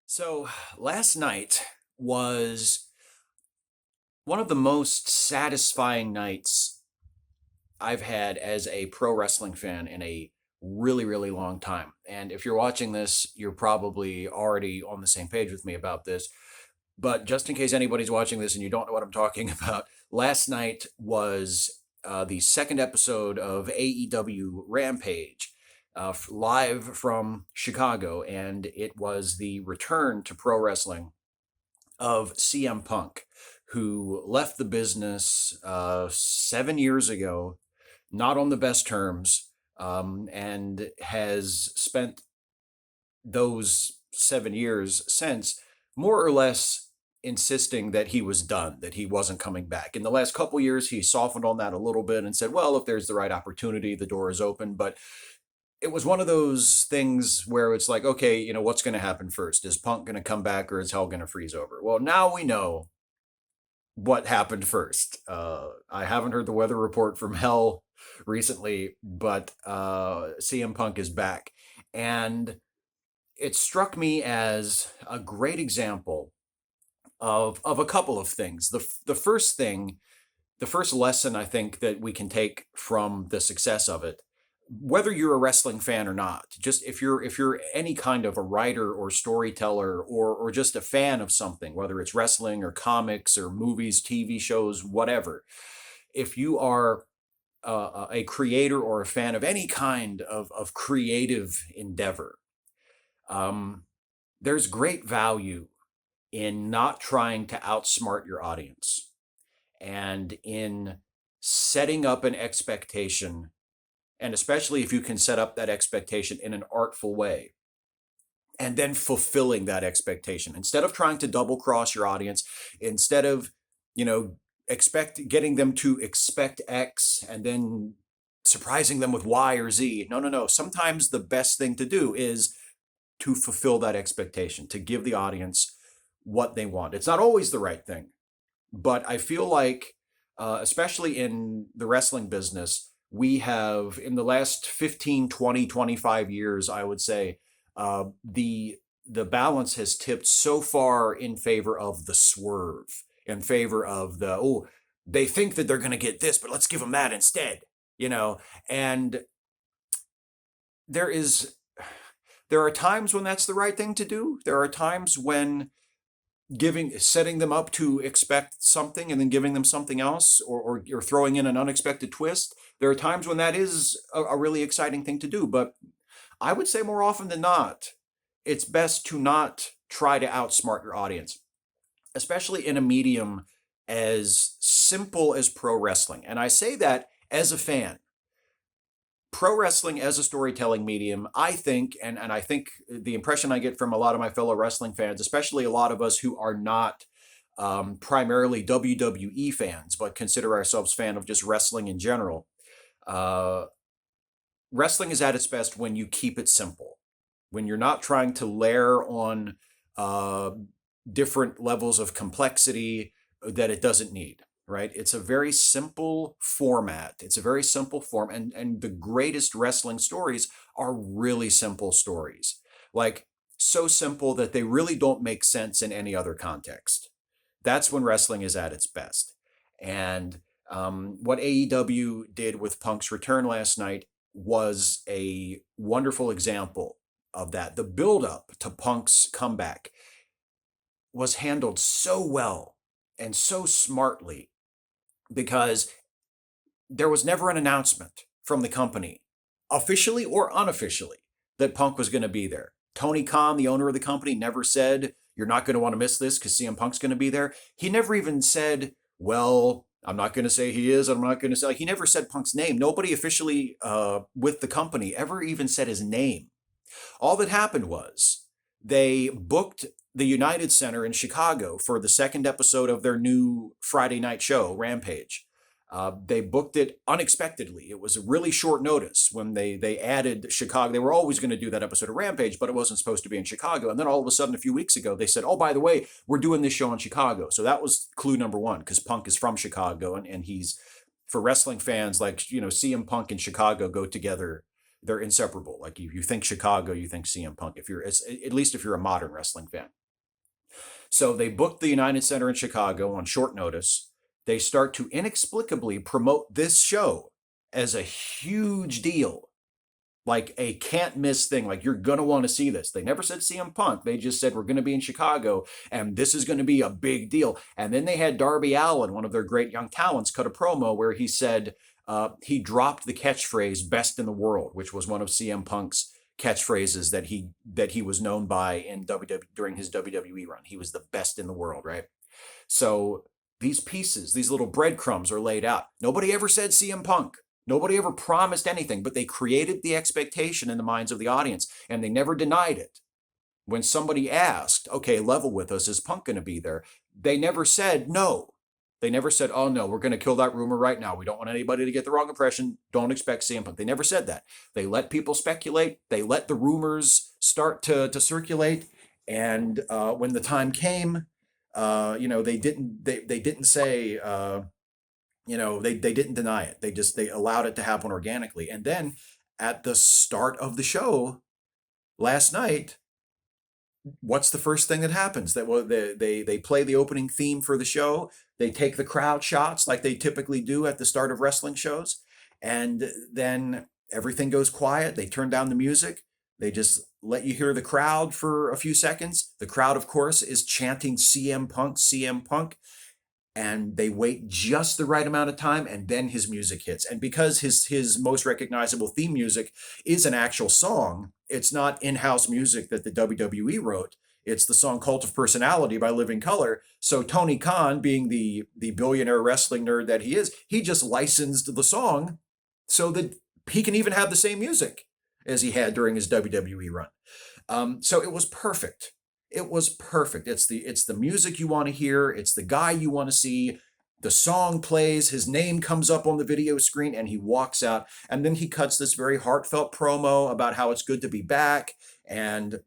So last night was one of the most satisfying nights I've had as a pro wrestling fan in a really, really long time. And if you're watching this, you're probably already on the same page with me about this. But just in case anybody's watching this and you don't know what I'm talking about, last night was the second episode of AEW Rampage, live from Chicago. And it was the return to pro wrestling of CM Punk, who left the business 7 years ago, not on the best terms, and has spent those 7 years since more or less insisting that he was done, that he wasn't coming back. In the last couple years, he softened on that a little bit and said, well, if there's the right opportunity, the door is open. But it was one of those things where it's like, okay, what's going to happen first? Is Punk going to come back or is hell going to freeze over? Well, now we know what happened first. I haven't heard the weather report from hell recently, but CM Punk is back. And it struck me as a great example of a couple of things. The first thing, the first lesson I think that we can take from the success of it, whether you're a wrestling fan or not, just if you're any kind of a writer or storyteller or just a fan of something, whether it's wrestling or comics or movies, TV shows, whatever, if you are a creator or a fan of any kind of creative endeavor, um, there's great value in not trying to outsmart your audience and in setting up an expectation, and especially if you can set up that expectation in an artful way and then fulfilling that expectation instead of trying to double cross your audience, instead of you know getting them to expect X and then surprising them with Y or Z. No, no, no, sometimes the best thing to do is to fulfill that expectation, to give the audience what they want. It's not always the right thing, but I feel like, especially in the wrestling business, we have in the last 15, 20, 25 years, I would say, the balance has tipped so far in favor of the swerve, in favor of the, oh, they think that they're going to get this, but let's give them that instead, you know? And there is, there are times when that's the right thing to do. There are times when setting them up to expect something and then giving them something else, or you're throwing in an unexpected twist. There are times when that is a really exciting thing to do, but I would say more often than not, it's best to not try to outsmart your audience, especially in a medium as simple as pro wrestling. And I say that as a fan. Pro wrestling as a storytelling medium, I think, and I think the impression I get from a lot of my fellow wrestling fans, especially a lot of us who are not primarily WWE fans, but consider ourselves fan of just wrestling in general. Uh, Wrestling is at its best when you keep it simple, when you're not trying to layer on uh, different levels of complexity that it doesn't need. Right? It's a very simple format. It's a very simple form, and the greatest wrestling stories are really simple stories, like so simple that they really don't make sense in any other context. That's when wrestling is at its best. And what AEW did with Punk's return last night was a wonderful example of that. The build up to Punk's comeback was handled so well and so smartly because there was never an announcement from the company, officially or unofficially, that Punk was going to be there. Tony Khan, the owner of the company, never said, you're not going to want to miss this because CM Punk's going to be there. He never even said, well, I'm not going to say he is. I'm not going to say, like, he never said Punk's name. Nobody officially with the company ever even said his name. All that happened was they booked the United Center in Chicago for the second episode of their new Friday night show, Rampage. They booked it unexpectedly. It was a really short notice when they added Chicago. They were always going to do that episode of Rampage, but it wasn't supposed to be in Chicago. And then all of a sudden, a few weeks ago, they said, oh, by the way, we're doing this show in Chicago. So that was clue number one, because Punk is from Chicago, and he's, for wrestling fans, like, CM Punk and Chicago go together They're inseparable. Like you think Chicago, you think CM Punk. If you're at least if you're a modern wrestling fan. So they booked the United Center in Chicago on short notice. They start to inexplicably promote this show as a huge deal, like a can't miss thing. Like you're going to want to see this. They never said CM Punk. They just said, we're going to be in Chicago and this is going to be a big deal. And then they had Darby Allin, one of their great young talents, cut a promo where he said he dropped the catchphrase best in the world, which was one of CM Punk's catchphrases that he was known by in WWE during his WWE run. He was the best in the world, right? So these pieces, these little breadcrumbs are laid out. Nobody ever said CM Punk. Nobody ever promised anything, but they created the expectation in the minds of the audience, and they never denied it. When somebody asked, okay, level with us, is Punk going to be there? They never said no. They never said, oh no, we're going to kill that rumor right now. We don't want anybody to get the wrong impression. Don't expect CM Punk. They never said that. They let people speculate. They let the rumors start to circulate. And when the time came, they didn't say, they didn't deny it. They allowed it to happen organically. And then at the start of the show last night, what's the first thing that happens? They play the opening theme for the show. They take the crowd shots like they typically do at the start of wrestling shows. And then everything goes quiet. They turn down the music. They just let you hear the crowd for a few seconds. The crowd, of course, is chanting CM Punk, CM Punk. And they wait just the right amount of time, and then his music hits. And because his most recognizable theme music is an actual song, it's not in-house music that the WWE wrote. It's the song Cult of Personality by Living Colour. So Tony Khan, being the billionaire wrestling nerd that he is, he just licensed the song so that he can even have the same music as he had during his WWE run. So it was perfect. It was perfect. It's the music you want to hear. It's the guy you want to see. The song plays, his name comes up on the video screen, and he walks out. And then he cuts this very heartfelt promo about how it's good to be back. And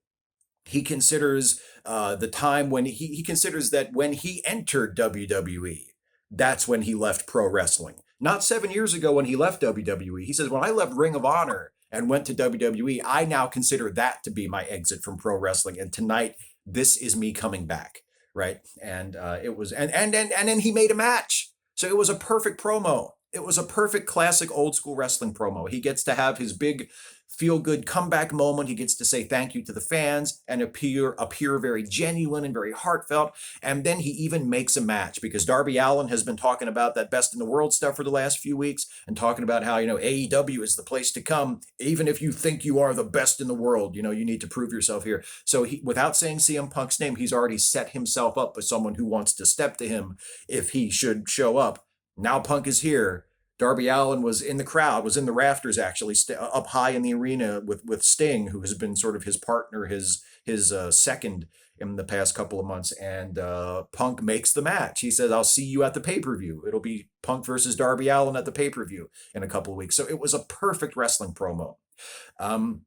he considers the time when he considers that when he entered WWE, that's when he left pro wrestling. Not 7 years ago when he left WWE. He says, when I left Ring of Honor and went to WWE, I now consider that to be my exit from pro wrestling. And tonight, this is me coming back, right? And it was, and then he made a match. So it was a perfect promo. It was a perfect classic old school wrestling promo. He gets to have his big feel-good comeback moment. He gets to say thank you to the fans and appear very genuine and very heartfelt. And then he even makes a match because Darby Allin has been talking about that best in the world stuff for the last few weeks and talking about how, AEW is the place to come. Even if you think you are the best in the world, you need to prove yourself here. So without saying CM Punk's name, he's already set himself up as someone who wants to step to him if he should show up. Now Punk is here. Darby Allin was in the crowd, was in the rafters actually, up high in the arena with Sting, who has been sort of his partner, his second in the past couple of months. And Punk makes the match. He says, "I'll see you at the pay-per-view." It'll be Punk versus Darby Allin at the pay-per-view in a couple of weeks. So it was a perfect wrestling promo, and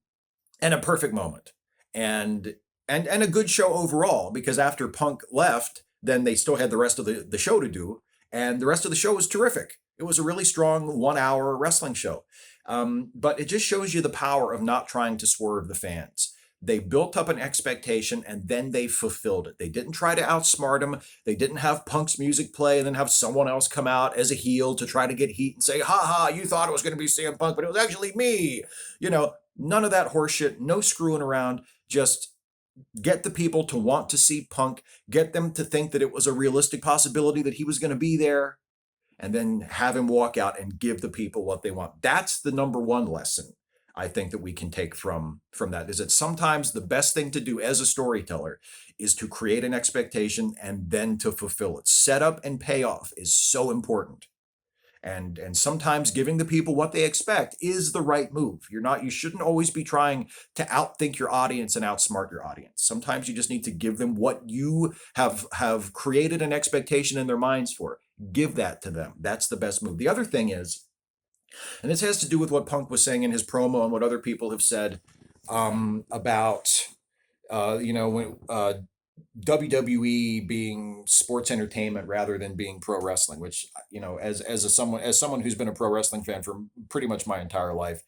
a perfect moment, and a good show overall. Because after Punk left, then they still had the rest of the show to do, and the rest of the show was terrific. It was a really strong 1 hour wrestling show. But it just shows you the power of not trying to swerve the fans. They built up an expectation and then they fulfilled it. They didn't try to outsmart him. They didn't have Punk's music play and then have someone else come out as a heel to try to get heat and say, ha ha, you thought it was going to be CM Punk, but it was actually me. None of that horseshit, no screwing around. Just get the people to want to see Punk, get them to think that it was a realistic possibility that he was going to be there, and then have him walk out and give the people what they want. That's the number one lesson I think that we can take from that, is that sometimes the best thing to do as a storyteller is to create an expectation and then to fulfill it. Setup and payoff is so important. And sometimes giving the people what they expect is the right move. You shouldn't always be trying to outthink your audience and outsmart your audience. Sometimes you just need to give them what you have created an expectation in their minds for. Give that to them. That's the best move. The other thing is, and this has to do with what Punk was saying in his promo and what other people have said about when WWE being sports entertainment rather than being pro wrestling, which, as someone who's been a pro wrestling fan for pretty much my entire life,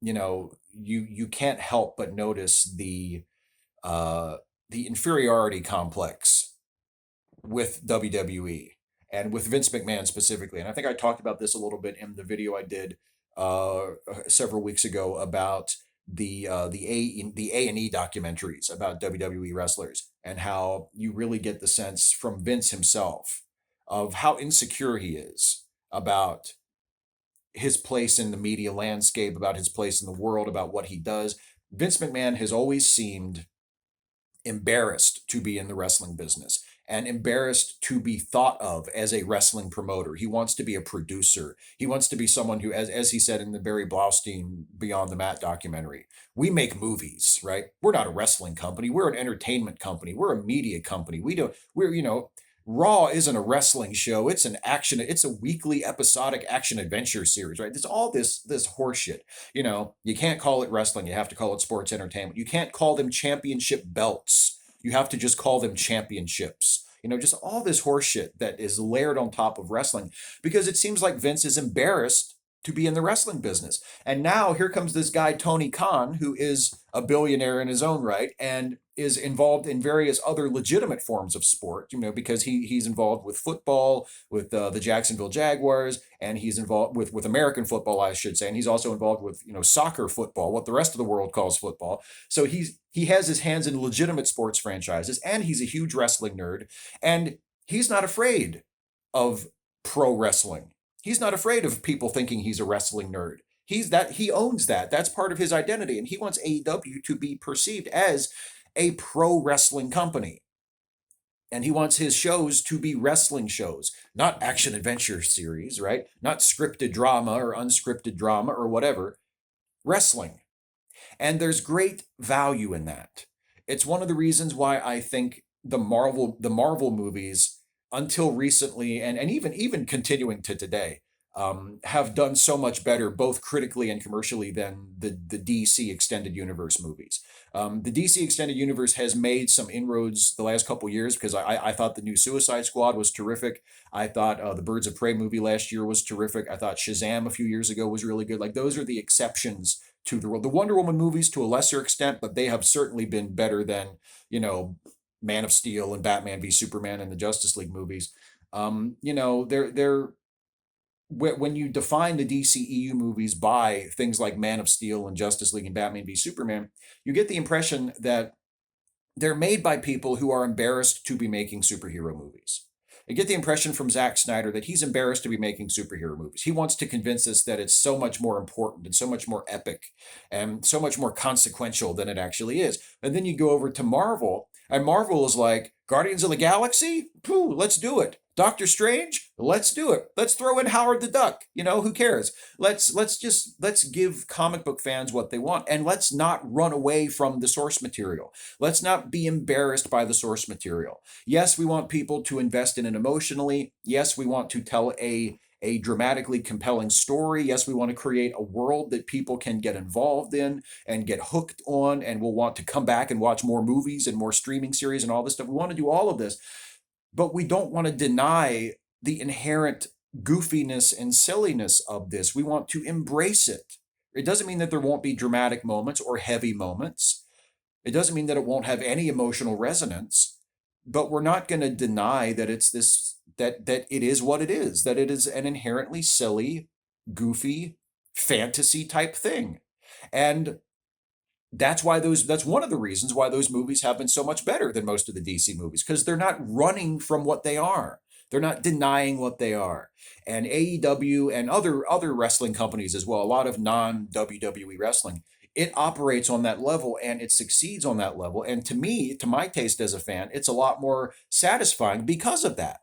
you can't help but notice uh, the inferiority complex with WWE and with Vince McMahon specifically. And I think I talked about this a little bit in the video I did several weeks ago about the A&E documentaries about WWE wrestlers, and how you really get the sense from Vince himself of how insecure he is about his place in the media landscape, about his place in the world, about what he does. Vince McMahon has always seemed embarrassed to be in the wrestling business and embarrassed to be thought of as a wrestling promoter. He wants to be a producer. He wants to be someone who, as he said in the Barry Blaustein Beyond the Mat documentary, we make movies, right? We're not a wrestling company. We're an entertainment company. We're a media company. Raw isn't a wrestling show. It's an action. It's a weekly episodic action adventure series, right? There's all this horseshit. You can't call it wrestling. You have to call it sports entertainment. You can't call them championship belts. You have to just call them championships. Just all this horseshit that is layered on top of wrestling, because it seems like Vince is embarrassed to be in the wrestling business. And now here comes this guy, Tony Khan, who is a billionaire in his own right and is involved in various other legitimate forms of sport, because he's involved with football, with the Jacksonville Jaguars, and he's involved with American football, I should say. And he's also involved with, soccer football, what the rest of the world calls football. So he has his hands in legitimate sports franchises, and he's a huge wrestling nerd. And he's not afraid of pro wrestling. He's not afraid of people thinking he's a wrestling nerd. He owns that. That's part of his identity. And he wants AEW to be perceived as a pro wrestling company. And he wants his shows to be wrestling shows, not action adventure series, right? Not scripted drama or unscripted drama or whatever. Wrestling. And there's great value in that. It's one of the reasons why I think the Marvel movies, until recently, and even continuing to today, have done so much better, both critically and commercially, than the DC Extended Universe movies. The DC Extended Universe has made some inroads the last couple years, because I thought the new Suicide Squad was terrific. I thought the Birds of Prey movie last year was terrific. I thought Shazam a few years ago was really good. Like, those are the exceptions to the rule. The Wonder Woman movies to a lesser extent, but they have certainly been better than, Man of Steel and Batman v Superman and the Justice League movies. They're when you define the DCEU movies by things like Man of Steel and Justice League and Batman v Superman, you get the impression that they're made by people who are embarrassed to be making superhero movies. I get the impression from Zack Snyder that he's embarrassed to be making superhero movies. He wants to convince us that it's so much more important and so much more epic and so much more consequential than it actually is. And then you go over to Marvel, and Marvel is like, Guardians of the Galaxy? Pooh, let's do it. Doctor Strange? Let's do it. Let's throw in Howard the Duck. Who cares? Let's give comic book fans what they want, and let's not run away from the source material. Let's not be embarrassed by the source material. Yes, we want people to invest in it emotionally. Yes, we want to tell a dramatically compelling story. Yes, we want to create a world that people can get involved in and get hooked on, and will want to come back and watch more movies and more streaming series and all this stuff. We want to do all of this, but we don't want to deny the inherent goofiness and silliness of this. We want to embrace it. It doesn't mean that there won't be dramatic moments or heavy moments. It doesn't mean that it won't have any emotional resonance, but we're not going to deny that it's this, that it is what it is, that it is an inherently silly, goofy, fantasy type thing. And that's one of the reasons why those movies have been so much better than most of the DC movies, because they're not running from what they are. They're not denying what they are. And AEW and other wrestling companies as well, a lot of non-WWE wrestling, it operates on that level and it succeeds on that level. And to me, to my taste as a fan, it's a lot more satisfying because of that.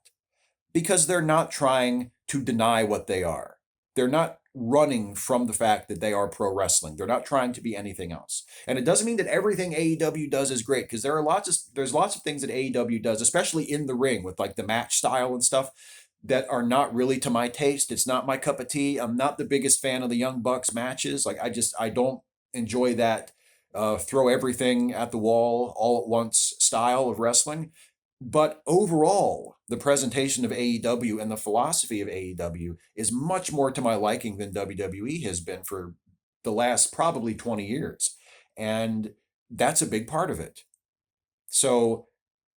Because they're not trying to deny what they are. They're not running from the fact that they are pro wrestling. They're not trying to be anything else. And it doesn't mean that everything AEW does is great, because there's lots of things that AEW does, especially in the ring with like the match style and stuff, that are not really to my taste. It's not my cup of tea. I'm not the biggest fan of the Young Bucks matches. Like, I don't enjoy that throw everything at the wall all at once style of wrestling. But overall, the presentation of AEW and the philosophy of AEW is much more to my liking than WWE has been for the last probably 20 years. And that's a big part of it. So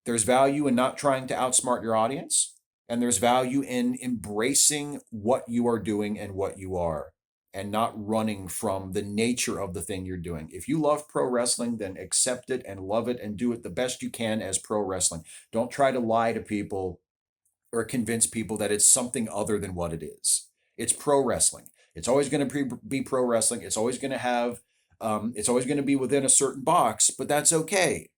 there's value in not trying to outsmart your audience, and there's value in embracing what you are doing and what you are, and not running from the nature of the thing you're doing. If you love pro wrestling, then accept it and love it and do it the best you can as pro wrestling. Don't try to lie to people or convince people that it's something other than what it is. It's pro wrestling. It's always going to be pro wrestling. It's always going to have, it's always going to be within a certain box, but that's okay.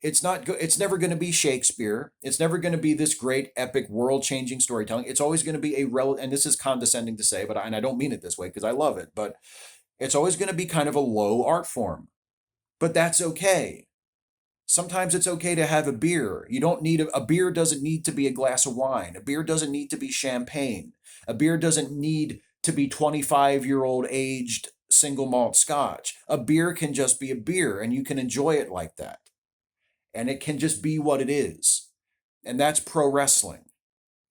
It's never going to be Shakespeare. It's never going to be this great epic world-changing storytelling. It's always going to be and this is condescending to say, and I don't mean it this way because I love it, but it's always going to be kind of a low art form. But that's okay. Sometimes it's okay to have a beer. You don't need a beer doesn't need to be a glass of wine. A beer doesn't need to be champagne. A beer doesn't need to be 25-year-old aged single malt scotch. A beer can just be a beer and you can enjoy it like that. And it can just be what it is. And that's pro wrestling.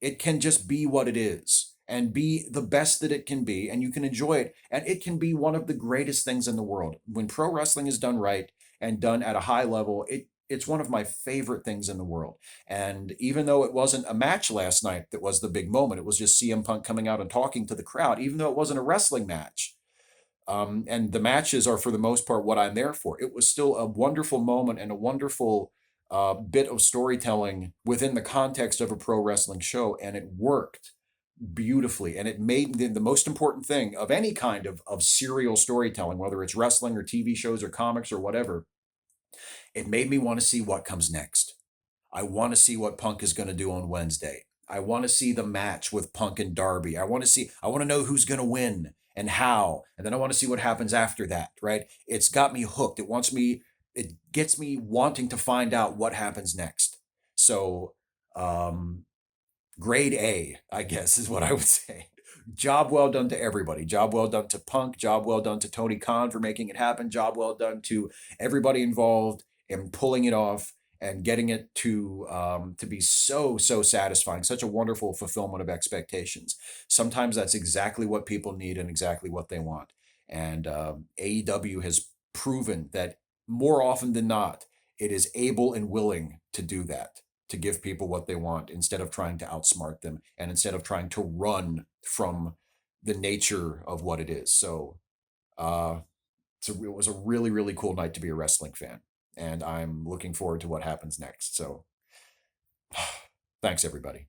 It can just be what it is and be the best that it can be, and you can enjoy it. And it can be one of the greatest things in the world. When pro wrestling is done right and done at a high level, it's one of my favorite things in the world. And even though it wasn't a match last night that was the big moment, it was just CM Punk coming out and talking to the crowd, even though it wasn't a wrestling match. And the matches are, for the most part, what I'm there for. It was still a wonderful moment and a wonderful bit of storytelling within the context of a pro wrestling show, and it worked beautifully. And it made the most important thing of any kind of serial storytelling, whether it's wrestling or TV shows or comics or whatever, it made me want to see what comes next. I want to see what Punk is going to do on Wednesday. I want to see the match with Punk and Darby. I want to know who's going to win and how. And then I want to see what happens after that, right? It's got me hooked. It gets me wanting to find out what happens next. So, grade A, I guess, is what I would say. Job well done to everybody. Job well done to Punk. Job well done to Tony Khan for making it happen. Job well done to everybody involved in pulling it off and getting it to be so satisfying. Such a wonderful fulfillment of expectations. Sometimes that's exactly what people need and exactly what they want. And AEW has proven that more often than not, it is able and willing to do that, to give people what they want instead of trying to outsmart them and instead of trying to run from the nature of what it is. So uh, it was a really, really cool night to be a wrestling fan. And I'm looking forward to what happens next. So thanks, everybody.